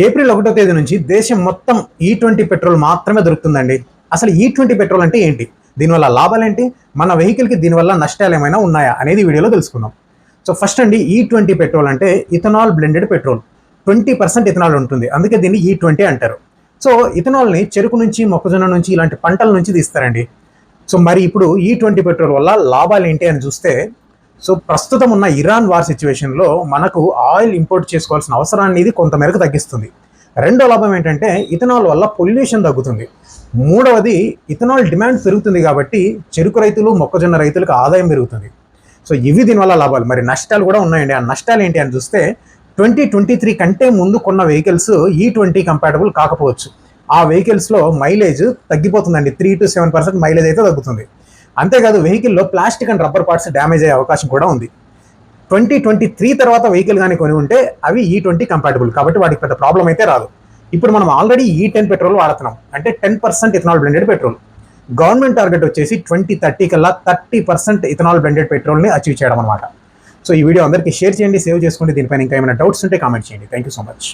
April 1వ తేదీ నుంచి దేశం మొత్తం E20 పెట్రోల్ మాత్రమే దొరుకుతుందండి. అసలు E20 పెట్రోల్ అంటే ఏంటి? దీనివల్ల లాభాలేంటి? మన వెహికల్‌కి దీనివల్ల నష్టాలు ఏమైనా ఉన్నాయా? అనేది ఈ వీడియోలో తెలుసుకుందాం. సో ఫస్ట్ అండి, E20 పెట్రోల్ అంటే ఇథనాల్ బ్లెండెడ్ పెట్రోల్. 20% ఇథనాల్ ఉంటుంది. అందుకే దీన్ని E20 అంటారు. సో ఇథనాల్‌ని చెరుకు నుంచి, మొక్కజొన్న నుంచి ఇలాంటి పంటల నుంచి తీస్తారండి. సో మరి ఇప్పుడు E20 పెట్రోల్ వల్ల లాభాలు ఏంటి అని చూస్తే, సో ప్రస్తుతం ఉన్న ఇరాన్ వార్ సిచ్యువేషన్లో మనకు ఆయిల్ ఇంపోర్ట్ చేసుకోవాల్సిన అవసరాన్ని ఇది కొంతమేరకు తగ్గిస్తుంది. రెండో లాభం ఏంటంటే ఇథనాల్ వల్ల పొల్యూషన్ తగ్గుతుంది. మూడవది, ఇథనాల్ డిమాండ్ పెరుగుతుంది కాబట్టి చెరుకు రైతులు, మొక్కజొన్న రైతులకు ఆదాయం పెరుగుతుంది. సో ఇవి దీనివల్ల లాభాలు. మరి నష్టాలు కూడా ఉన్నాయండి. ఆ నష్టాలు ఏంటి అని చూస్తే 2023 కంటే ముందు కొన్న వెహికల్స్ E20 కంపాటబుల్ కాకపోవచ్చు. ఆ వెహికల్స్లో మైలేజ్ తగ్గిపోతుందండి. 3 to 7% మైలేజ్ అయితే తగ్గుతుంది. అంతేకాదు వెహికల్లో plastic and rubber parts damage అయ్యే అవకాశం కూడా ఉంది. 2023 తర్వాత వెహికల్ కానీ కొని ఉంటే అవి E20 కంపాటబుల్ కాబట్టి వాటికి పెద్ద ప్రాబ్లం అయితే రాదు. ఇప్పుడు మనం ఆల్రెడీ E10 పెట్రోల్ వాడుతున్నాం, అంటే 10% ethanol blended petrol. Government target వచ్చేసి 2030 కల్లా 30% ఇథనాల్ బ్లెండెడ్ పెట్రోల్ని అచీవ్ చేయడం అనమాట. సో ఈ వీడియో అందరికీ షేర్ చేయండి, సేవ్ చేసుకోండి. దీనిపైన ఇంకా ఏమైనా డౌట్స్ ఉంటే కామెంట్ చేయండి. Thank you so much.